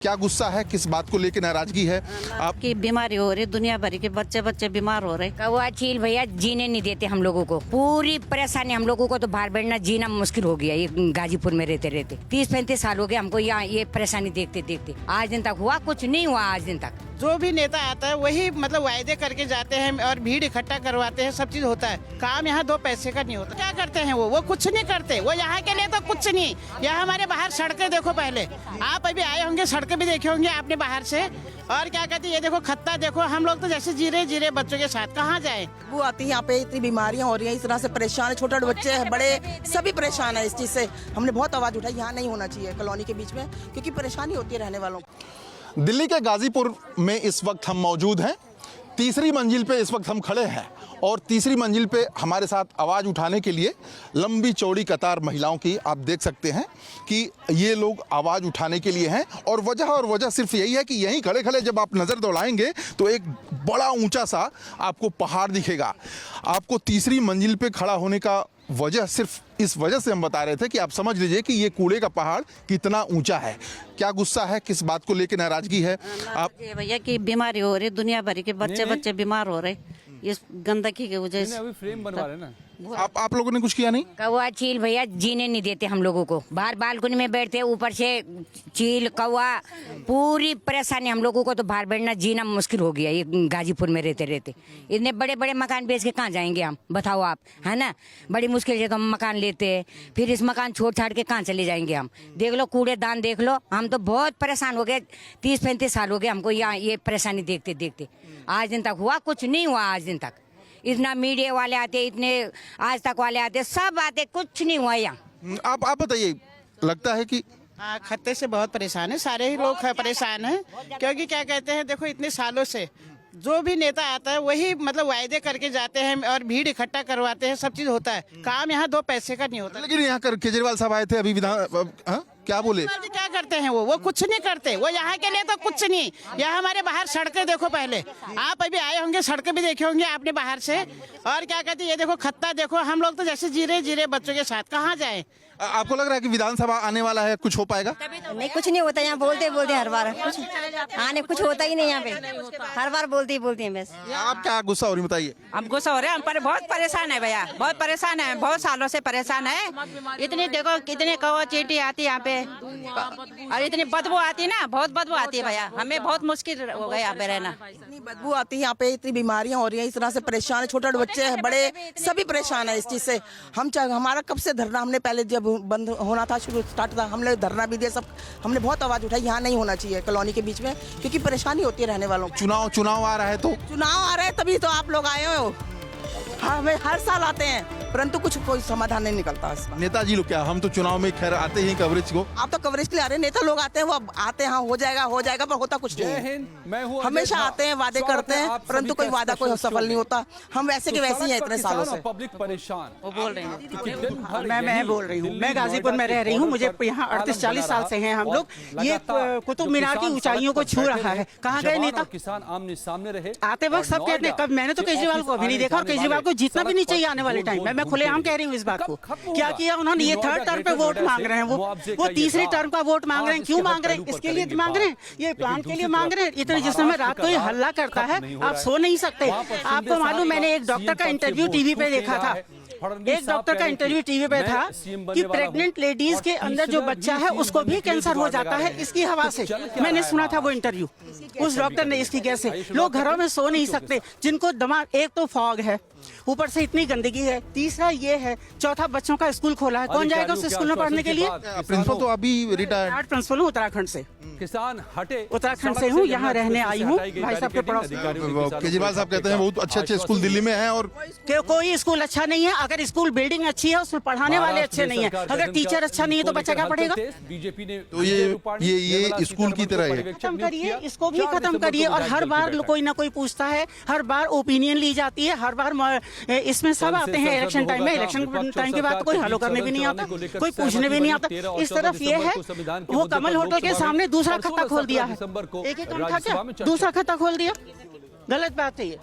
क्या गुस्सा है, किस बात को लेकर नाराजगी है? आपकी बीमारी हो रही, दुनिया भर के बच्चे बीमार हो रहे। कौवा चील भैया जीने नहीं देते हम लोगों को, पूरी परेशानी हम लोगों को तो बाहर बैठना जीना मुश्किल हो गया। ये गाजीपुर में रहते रहते 30-35 साल हो गए हमको यहाँ ये परेशानी देखते देखते। आज दिन तक हुआ कुछ नहीं हुआ। आज दिन तक जो भी नेता आता है वही मतलब वायदे करके जाते हैं और भीड़ इकट्ठा करवाते हैं, सब चीज होता है। काम यहाँ 2 पैसे का नहीं होता। क्या करते हैं वो कुछ नहीं करते। वो यहाँ के लिए तो कुछ नहीं। यहाँ हमारे बाहर सड़कें देखो, पहले आप अभी आए होंगे, सड़कें भी देखे होंगे आपने बाहर से। और क्या कहते हैं, ये देखो खत्ता देखो, हम लोग तो जैसे जी रहे बच्चों के साथ कहाँ जाए। वो आती है यहाँ पे, इतनी बीमारियां हो रही हैं, इस तरह से परेशान है, छोटे बच्चे हैं, बड़े सभी परेशान है इस चीज से। हमने बहुत आवाज उठाई, यहाँ नहीं होना चाहिए कॉलोनी के बीच में, क्योंकि परेशानी होती है रहने वालों को। दिल्ली के गाजीपुर में इस वक्त हम मौजूद हैं। तीसरी मंजिल पे इस वक्त हम खड़े हैं और तीसरी मंजिल पे हमारे साथ आवाज़ उठाने के लिए लंबी चौड़ी कतार महिलाओं की आप देख सकते हैं कि ये लोग आवाज़ उठाने के लिए हैं। और वजह सिर्फ यही है कि यहीं खड़े खड़े जब आप नज़र दौड़ाएंगे तो एक बड़ा ऊंचा सा आपको पहाड़ दिखेगा। आपको तीसरी मंजिल पे खड़ा होने का वजह सिर्फ इस वजह से हम बता रहे थे कि आप समझ लीजिए कि ये कूड़े का पहाड़ कितना ऊंचा है। क्या गुस्सा है, किस बात को लेकर नाराजगी है? आप भैया की बीमारी हो रही, दुनिया भर के बच्चे बीमार हो रहे इस गंदगी की वजह से। अभी फ्रेम बनवा रहे ना। आप लोगों ने कुछ किया नहीं? कौवा चील भैया जीने नहीं देते हम लोगों को। बाहर बालकनी में बैठते, ऊपर से चील कौवा, पूरी परेशानी हम लोगों को तो बाहर बैठना जीना मुश्किल हो गया। ये गाजीपुर में रहते रहते इतने बड़े बड़े मकान बेच के कहाँ जाएंगे हम, बताओ आप, है ना। बड़ी मुश्किल से तो हम मकान लेते हैं, फिर इस मकान छोड़ छाड़ के कहाँ चले जाएंगे हम। देख लो कूड़ेदान देख लो, हम तो बहुत परेशान हो गए। 30-35 साल हो गए हमको यहाँ ये परेशानी देखते देखते। आज दिन तक हुआ कुछ नहीं हुआ। आज दिन तक इतना मीडिया वाले आते, इतने आज तक वाले आते, सब आते, कुछ नहीं हुआ यहाँ। आप बताइए, लगता है कि खत्ते से बहुत परेशान है, सारे ही लोग परेशान हैं। क्योंकि क्या कहते हैं, देखो इतने सालों से जो भी नेता आता है वही मतलब वायदे करके जाते हैं और भीड़ इकट्ठा करवाते हैं, सब चीज होता है। काम यहाँ 2 पैसे का नहीं होता। लेकिन यहाँ केजरीवाल साहब आए थे अभी विधान, क्या बोले? क्या करते हैं वो कुछ नहीं करते। वो यहाँ के लिए तो कुछ नहीं। यहाँ हमारे बाहर सड़कें देखो, पहले आप अभी आए होंगे, सड़कें भी देखे होंगे आपने बाहर से। और क्या कहते हैं, ये देखो खत्ता देखो, हम लोग तो जैसे जी रहे बच्चों के साथ कहाँ जाए। आपको लग रहा है कि विधानसभा आने वाला है, कुछ हो पाएगा? नहीं, कुछ नहीं होता यहाँ। बोलते हर बार कुछ होता ही नहीं यहाँ पे। हर बार बोलते हैं बस। आप क्या गुस्सा हो रही बताइए? हम गुस्सा हो रहे हैं, हम पर बहुत परेशान है भैया, बहुत परेशान है, बहुत सालों से परेशान है। इतनी देखो कितने कौवा चींटी आती है यहाँ पे और इतनी बदबू आती है ना, बहुत बदबू आती है भैया। हमें बहुत मुश्किल हो गया यहाँ पे रहना। इतनी बदबू आती है यहाँ पे, इतनी बीमारियां हो रही हैं, इस तरह से परेशान है, छोटे बच्चे हैं, बड़े सभी परेशान है इस चीज से। हमारा कब से धरना, हमने पहले जब बंद होना था, शुरू स्टार्ट था, हमने धरना भी दिया, सब हमने बहुत आवाज उठाई, यहाँ नहीं होना चाहिए कॉलोनी के बीच में, क्योंकि परेशानी होती है रहने वालों को। चुनाव आ रहा है तो चुनाव आ रहे हैं तभी तो आप लोग आए हो। हमें हर साल आते हैं परंतु कुछ कोई समाधान नहीं निकलता इसका। नेताजी लोग क्या, हम तो चुनाव में खैर आते ही कवरेज को। आप तो कवरेज के लिए आ रहे हैं, नेता लोग आते हैं, वो आते हैं, हाँ हो जाएगा पर होता कुछ नहीं। हमेशा आते हैं, वादे करते हैं, परंतु कोई वादा कोई सफल नहीं होता। हम वैसे के वैसे ही हैं इतने सालों से। पब्लिक परेशान। वो बोल रहे हैं, मैं बोल रही हूँ, मैं गाजीपुर में रह रही हूँ, मुझे यहाँ 38-40 साल से हैं हम लोग। ये कुतुब मीनार की ऊंचाइयों को छू रहा है। कहाँ गए नेता? किसान आमने सामने रहे आते वक्त सब कहते हैं, कब मैंने तो केजरीवाल को अभी नहीं देखा और केजरीवाल को जीतना भी नहीं चाहिए आने वाले टाइम में। मैं खुलेआम कह रही हूँ इस बात को। क्या किया उन्होंने? ये 3rd टर्म पे वोट मांग रहे हैं, वो तीसरी टर्म का वोट मांग रहे हैं। क्यों मांग रहे हैं? इसके लिए मांग रहे हैं, ये प्लान के लिए मांग रहे हैं। इतने जिस समय रात को ये हल्ला करता है, आप सो नहीं सकते। आपको मालूम, मैंने एक डॉक्टर का इंटरव्यू टीवी पे देखा था, एक डॉक्टर का इंटरव्यू टीवी पे था कि प्रेग्नेंट लेडीज के अंदर जो बच्चा है उसको भी कैंसर हो जाता है इसकी हवा से। मैंने सुना था वो इंटरव्यू, उस डॉक्टर ने इसकी कैसे। लोग घरों में सो नहीं सकते, जिनको दिमाग, एक तो फॉग है, ऊपर से इतनी गंदगी है, तीसरा ये है, चौथा बच्चों का स्कूल खोला है, कौन जाएगा उस स्कूल में पढ़ने के लिए? प्रिंसिपल तो अभी रिटायर्ड प्रिंसिपल हूँ उत्तराखंड से। किसान हटे, उत्तराखंड से हूँ, यहाँ रहने आई हूँ। भाई साहब के पड़ोस केजरीवाल साहब कहते हैं बहुत अच्छे स्कूल दिल्ली में हैं और कोई स्कूल अच्छा नहीं है। अगर स्कूल बिल्डिंग अच्छी है, उसमें पढ़ाने वाले अच्छे नहीं है, अगर टीचर अच्छा नहीं है तो बच्चा क्या पढ़ेगा? बीजेपी ने तो ये स्कूल की तरह है। खत्म करिए, इसको भी खत्म करिए। और हर बार कोई ना कोई पूछता है, हर बार ओपिनियन ली जाती है, हर बार इसमें सब आते हैं इलेक्शन टाइम में। इलेक्शन टाइम के बाद तो कोई हलो करने भी नहीं आता, कोई पूछने भी नहीं आता। इस तरफ ये है, वो कमल होटल के सामने दूसरा खाता खोल दिया है। एक ही काम था क्या, दूसरा खाता खोल दिया, गलत बात है ये।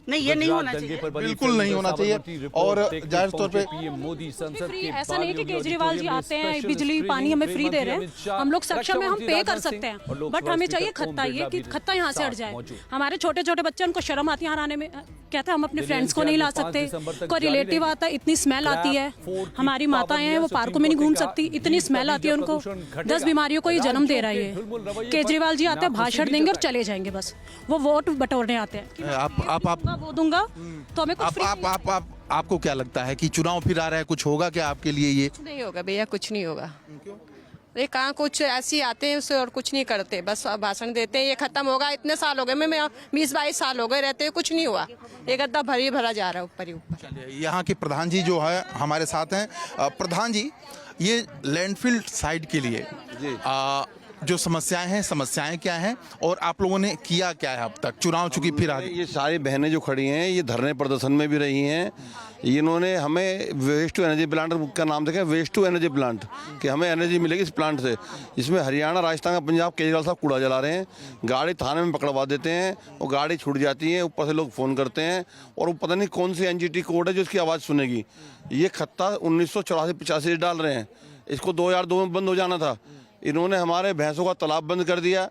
नहीं, ये नहीं होना गुजरात दंगे चाहिए। पर बनी बिल्कुल फिल्म नहीं होना साबरमती चाहिए। रिपोर्ट और देखने जाहिर तौर पे पहुंचे पीएम मोदी संसद फ्री के ऐसा नहीं कि बाल केजरीवाल जी ऑडिटोरियम में आते हैं स्पेशल बिजली पानी स्क्रीनिंग, हमें फ्री दे रहे गृह मंत्री हैं, अमित हम लोग शाह, सक्षम है, हम रक्षा पे मंत्री कर राजनाथ सकते सिंह हैं, और लोकसभा बट हमें चाहिए स्पीकर ओम खत्ता, ये बिरला कि भी खत्ता यहाँ से हट साथ जाए। मौजूद। हमारे छोटे छोटे बच्चे, उनको शर्म आती है यहाँ आने में, कहते हैं हम अपने दिल्ली फ्रेंड्स को एनसीआर नहीं ला में 5 सकते, दिसंबर तक कोई जारी रिलेटिव रहेगी। आता है, इतनी स्मेल आती है, क्लैप 4 की हमारी माताएं हैं वो पाबंदियां पार्कों में नहीं घूम सुप्रीम कोर्ट सकती, ने कहा, इतनी स्मेल आती है जब उनको, प्रदूषण घटेगा, 10 बीमारियों को ये जन्म दे रहा है राज्यों के ढुलमुल रवैये ये। पर केजरीवाल जी आते हैं, नाखुशी भाषण भी देंगे और जताई। चले जाएंगे, बस वो वोट बटोरने आते हैं कि आप वो दूंगा तो हमें कुछ फ्री आपको क्या लगता है कि चुनाव फिर आ रहा है, कुछ होगा क्या आपके लिए ये? नहीं होगा भैया, कुछ नहीं होगा। ये कहाँ कुछ ऐसे ही आते हैं उससे और कुछ नहीं करते, बस भाषण देते हैं ये खत्म होगा। इतने साल हो गए, मैं 20-22 साल हो गए रहते हुए, कुछ नहीं हुआ। ये गद्दा भरा जा रहा है ऊपर ही ऊपर। यहाँ के प्रधान जी जो है हमारे साथ हैं। प्रधान जी, ये लैंडफिल साइट के लिए जो समस्याएं क्या हैं और आप लोगों ने किया क्या है अब तक? चुनाव चुकी फिर आ गई। ये सारी बहनें जो खड़ी हैं ये धरने प्रदर्शन में भी रही हैं। इन्होंने हमें वेस्ट टू एनर्जी प्लांट का नाम देखा, वेस्ट टू एनर्जी प्लांट, कि हमें एनर्जी मिलेगी इस प्लांट से। इसमें हरियाणा, राजस्थान का पंजाब केजरीवाल साहब कूड़ा जला रहे हैं, गाड़ी थाने में पकड़वा देते हैं और गाड़ी छूट जाती है, ऊपर से लोग फ़ोन करते हैं और वो पता नहीं कौन सी NGT कोड है जो इसकी आवाज़ सुनेगी। ये खत्ता 1984-85 डाल रहे हैं, इसको 2002 में बंद हो जाना था। इन्होंने हमारे भैंसों का तालाब बंद कर दिया।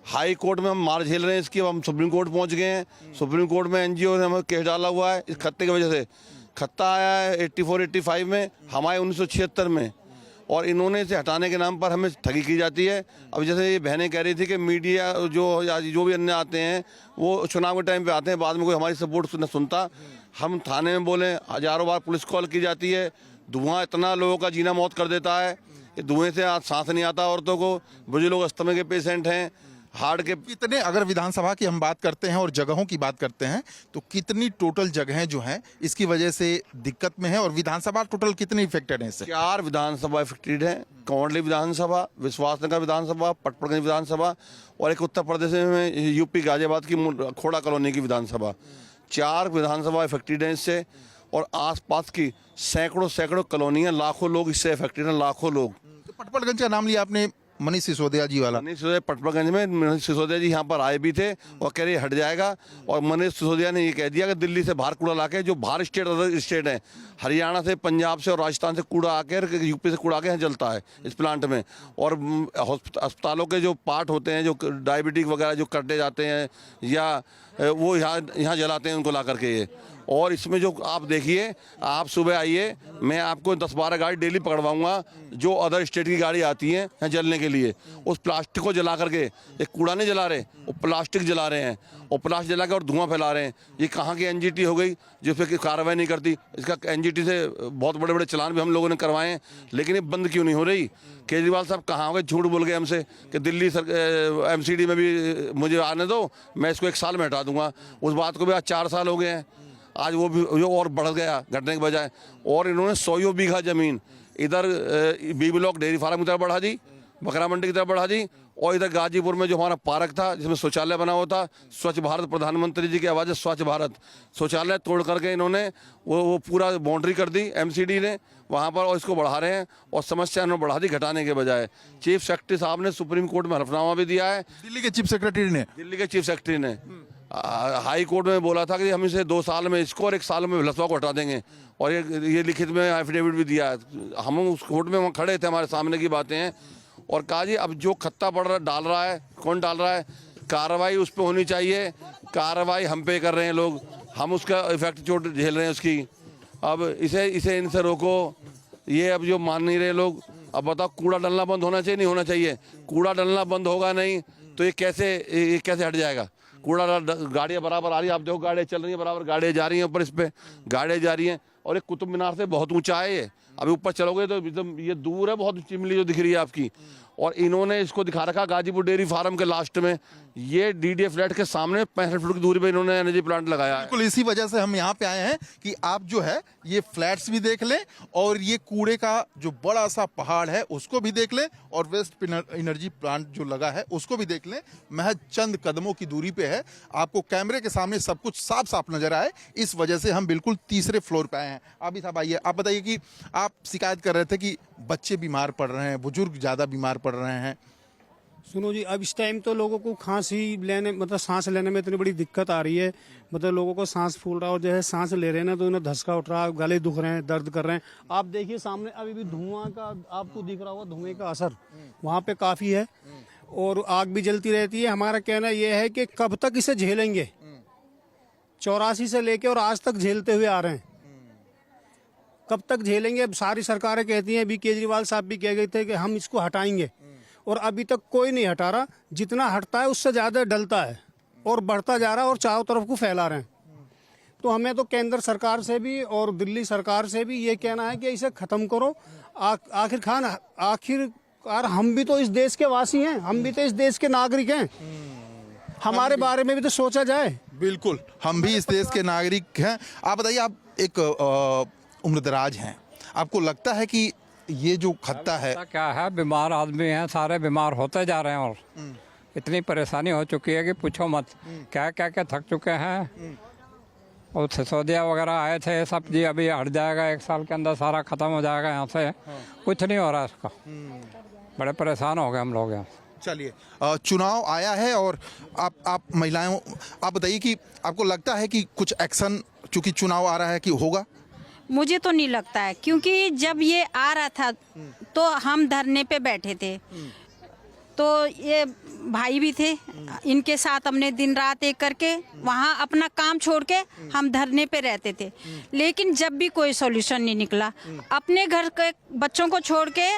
हाई कोर्ट में हम मार झेल रहे हैं इसकी, अब हम सुप्रीम कोर्ट पहुंच गए हैं। सुप्रीम कोर्ट में NGO ने हमें केस डाला हुआ है इस खत्ते की वजह से। खत्ता आया है 84-85 में, हम आए 1976 में, और इन्होंने इसे हटाने के नाम पर हमें ठगी की जाती है। अब जैसे ये बहनें कह रही थी कि मीडिया जो भी अन्य आते हैं वो चुनाव के टाइम पे आते हैं, बाद में कोई हमारी सपोर्ट न सुनता। हम थाने में बोले, हज़ारों बार पुलिस कॉल की जाती है। धुआं इतना लोगों का जीना मौत कर देता है, धुएं से सांस नहीं आता औरतों को। बुजुर्ग लोग अस्थमा के पेशेंट हैं, हार्ट के। कितने, अगर विधानसभा की हम बात करते हैं और जगहों की बात करते हैं, तो कितनी टोटल जगहें जो हैं इसकी वजह से दिक्कत में है, और विधानसभा टोटल कितनी इफेक्टेड है इससे? 4 विधानसभा इफेक्टेड है। कंवरली विधानसभा, विश्वासनगर विधानसभा, पटपड़गंज विधानसभा, और एक उत्तर प्रदेश में यूपी गाजियाबाद की खोड़ा कॉलोनी की विधानसभा। 4 विधानसभा इफेक्टेड हैं इससे, और आसपास की सैकड़ों कॉलोनियाँ, लाखों लोग इससे इफेक्टेड हैं, लाखों लोग। तो पटपड़गंज का नाम लिया आपने, मनीष सिसोदिया जी वाला। मनीष सिसोदिया पटपड़गंज में, मनीष सिसोदिया जी यहाँ पर आए भी थे और कह रहे हट जाएगा। और मनीष सिसोदिया ने ये कह दिया कि दिल्ली से बाहर कूड़ा लाके, जो बाहर स्टेट, अदर स्टेट हैं, हरियाणा से, पंजाब से और राजस्थान से कूड़ा आकर, यूपी से कूड़ा आके यहाँ जलता है इस प्लांट में। और अस्पतालों के जो पार्ट होते हैं, जो डायबिटिक वगैरह जो कटे जाते हैं, या वो यहाँ जलाते हैं उनको ला करके ये। और इसमें जो आप देखिए, आप सुबह आइए, मैं आपको 10-12 गाड़ी डेली पकड़वाऊंगा जो अदर स्टेट की गाड़ी आती है यहाँ जलने के लिए। उस प्लास्टिक को जला करके, एक कूड़ा नहीं जला रहे, वो प्लास्टिक जला रहे हैं, और प्लास्टिक जला के और धुआं फैला रहे हैं। ये कहाँ की NGT हो गई जिस पर कार्रवाई नहीं करती? इसका NGT से बहुत बड़े बड़े चलान भी हम लोगों ने करवाए हैं, लेकिन ये बंद क्यों नहीं हो रही? केजरीवाल साहब कहाँ हो गए? झूठ बोल गए हमसे कि दिल्ली MCD में भी मुझे आने दो, मैं इसको 1 साल में हटा दूंगा। उस बात को भी आज 4 साल हो गए हैं, आज वो भी और बढ़ गया घटने के बजाय। और इन्होंने 100 बीघा जमीन इधर B ब्लॉक डेयरी फार्म की तरफ बढ़ा दी, बकरा मंडी की तरफ बढ़ा दी, और इधर गाजीपुर में जो हमारा पार्क था जिसमें शौचालय बना हुआ था, स्वच्छ भारत, प्रधानमंत्री जी की आवाज़ है स्वच्छ भारत, शौचालय तोड़ करके इन्होंने वो पूरा बाउंड्री कर दी MCD ने वहाँ पर, और इसको बढ़ा रहे हैं, और समस्या इन्होंने बढ़ा दी घटाने के बजाय। चीफ सेक्रेटरी साहब ने सुप्रीम कोर्ट में हलफनामा भी दिया है। दिल्ली के चीफ सेक्रेटरी ने, दिल्ली के चीफ सेक्रेटरी ने हाई कोर्ट में बोला था कि हम इसे 2 साल में इसको और 1 साल में लसवा को हटा देंगे, और ये लिखित में एफिडेविट भी दिया है। हम उस कोर्ट में वहाँ खड़े थे, हमारे सामने की बातें हैं, और कहा जी अब जो खत्ता डाल रहा है, कौन डाल रहा है, कार्रवाई उस पर होनी चाहिए। कार्रवाई हम पे कर रहे हैं लोग, हम उसका इफेक्ट चोट झेल रहे हैं उसकी। अब इसे इनसे रोको, ये अब जो मान नहीं रहे लोग। अब बताओ, कूड़ा डलना बंद होना चाहिए, नहीं होना चाहिए? कूड़ा डलना बंद होगा नहीं तो ये कैसे हट जाएगा? कूड़ा गाड़ियाँ बराबर आ रही है, आप देखो गाड़ियाँ चल रही हैं बराबर, गाड़ियाँ जा रही हैं ऊपर, इस पे गाड़ियाँ जा रही हैं। और एक कुतुब मीनार से बहुत ऊंचा है ये, अभी ऊपर चलोगे तो एकदम ये दूर है बहुत, चिमली जो दिख रही है आपकी। और इन्होंने इसको दिखा रखा गाजीपुर डेयरी फार्म के लास्ट में, ये DDA फ्लैट के सामने 65 फुट की दूरी पे इन्होंने एनर्जी प्लांट लगाया है। बिल्कुल इसी वजह से हम यहाँ पे आए हैं कि आप जो है ये फ्लैट्स भी देख लें, और ये कूड़े का जो बड़ा सा पहाड़ है उसको भी देख लें, और वेस्ट एनर्जी प्लांट जो लगा है उसको भी देख लें। महज चंद कदमों की दूरी पे है, आपको कैमरे के सामने सब कुछ साफ साफ नजर आए। इस वजह से हम बिल्कुल तीसरे फ्लोर पे आए हैं। अभी साहब आइए, आप बताइए कि आप शिकायत कर रहे थे कि बच्चे बीमार पड़ रहे हैं, बुजुर्ग ज़्यादा बीमार पड़ रहे हैं। सुनो जी, अब इस टाइम तो लोगों को खांसी लेने मतलब सांस लेने में इतनी बड़ी दिक्कत आ रही है, मतलब लोगों को सांस फूल रहा है और जो है सांस ले रहे हैं ना तो उन्हें धसका उठ रहा है, गले दुख रहे हैं, दर्द कर रहे हैं। आप देखिए सामने अभी भी धुआं का आपको दिख रहा होगा, धुएं का असर वहाँ पे काफी है और आग भी जलती रहती है। हमारा कहना यह है कि कब तक इसे झेलेंगे, 84 से लेके और आज तक झेलते हुए आ रहे हैं, कब तक झेलेंगे। अब सारी सरकारें कहती हैं, अभी केजरीवाल साहब भी कह गए थे कि हम इसको हटाएंगे और अभी तक कोई नहीं हटा रहा। जितना हटता है उससे ज़्यादा डलता है और बढ़ता जा रहा है और चारों तरफ को फैला रहे हैं। तो हमें तो केंद्र सरकार से भी और दिल्ली सरकार से भी ये कहना है कि इसे ख़त्म करो। आखिरकार हम भी तो इस देश के वासी हैं, हम भी तो इस देश के नागरिक हैं, हमारे बारे में भी तो सोचा जाए। बिल्कुल, हम भी इस देश के नागरिक हैं। आप बताइए, आप एक उम्रदराज हैं, आपको लगता है कि ये जो खत्ता है क्या है, बीमार आदमी हैं, सारे बीमार होते जा रहे हैं और इतनी परेशानी हो चुकी है कि पूछो मत। क्या क्या क्या थक चुके हैं। और सिसोदिया वगैरह आए थे, सब जी अभी हट जाएगा, 1 साल के अंदर सारा खत्म हो जाएगा यहाँ से, कुछ नहीं हो रहा इसका। बड़े परेशान हो गए हम लोग यहाँ। चलिए, चुनाव आया है और आप महिलाएं, आप बताइए कि आपको लगता है कि कुछ एक्शन, चूंकि चुनाव आ रहा है, कि होगा? मुझे तो नहीं लगता है, क्योंकि जब ये आ रहा था तो हम धरने पे बैठे थे, तो ये भाई भी थे, इनके साथ हमने दिन रात एक करके वहाँ अपना काम छोड़ के हम धरने पे रहते थे। लेकिन जब भी कोई सॉल्यूशन नहीं निकला, अपने घर के बच्चों को छोड़ के,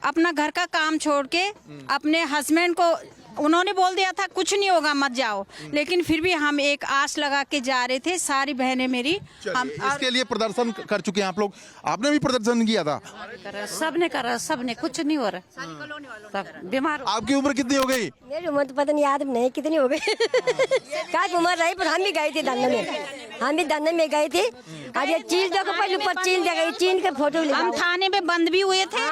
अपना घर का काम छोड़ के, अपने हस्बैंड को उन्होंने बोल दिया था कुछ नहीं होगा मत जाओ, लेकिन फिर भी हम एक आस लगा के जा रहे थे, सारी बहनें मेरी। हम इसके लिए प्रदर्शन कर चुके हैं आप लोग, आपने भी प्रदर्शन किया था? सबने करा, सबने, कुछ नहीं हो रहा, सब बीमार। आपकी उम्र कितनी हो गई? मेरी उम्र तो पता नहीं, याद नहीं कितनी हो गई। काफी उम्र रही, पर हम भी गए थे धरने में, हम भी धरने में गए थे। आज ये चीज देखो, पहले ऊपर चीन जगह चीन के फोटो, हम थाने में बंद भी हुए थे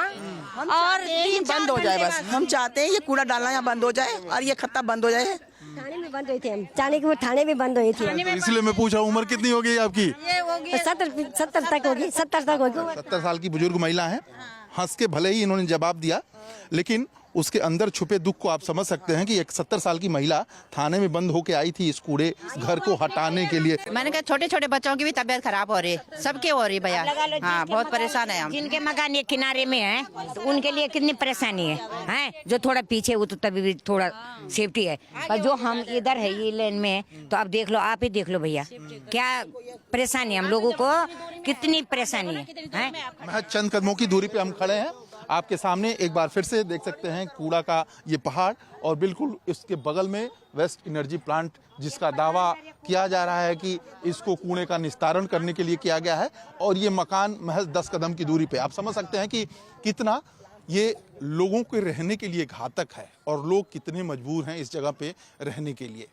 और बंद हो जाए बस। हम चाहते हैं ये कूड़ा डालना यहाँ बंद हो जाए और ये खत्ता बंद हो जाए। थाने में बंद हुए थे हम, जाने के वो थाने में बंद हुई थी। इसलिए मैं पूछा, उम्र कितनी हो गई आपकी? 70 तक होगी, 70 तक होगी। 70 साल की बुजुर्ग महिला हैं। हंस के भले ही इन्होंने जवाब दिया, लेकिन उसके अंदर छुपे दुख को आप समझ सकते हैं कि एक 70 साल की महिला थाने में बंद होके आई थी इस कूड़े घर को हटाने के लिए। मैंने कहा छोटे छोटे बच्चों की भी तबीयत खराब हो रही है, सबके हो रही है भैया। हाँ, बहुत परेशान है हम। जिनके मकान ये किनारे में है तो उनके लिए कितनी परेशानी है, हैं? जो थोड़ा पीछे वो तो तभी भी थोड़ा सेफ्टी है, पर जो हम इधर है ये लेन में, तो अब देख लो, आप ही देख लो भैया, क्या परेशानी है हम लोगों को, कितनी परेशानी है। महज चंद कदमों की दूरी पे हम खड़े हैं आपके सामने। एक बार फिर से देख सकते हैं कूड़ा का ये पहाड़, और बिल्कुल इसके बगल में वेस्ट एनर्जी प्लांट, जिसका दावा किया जा रहा है कि इसको कूड़े का निस्तारण करने के लिए किया गया है, और ये मकान महज 10 कदम की दूरी पे। आप समझ सकते हैं कि कितना ये लोगों के रहने के लिए घातक है और लोग कितने मजबूर हैं इस जगह पे रहने के लिए।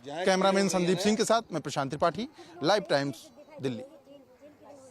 कैमरामैन संदीप सिंह के साथ मैं प्रशांत त्रिपाठी, लाइव टाइम्स, दिल्ली।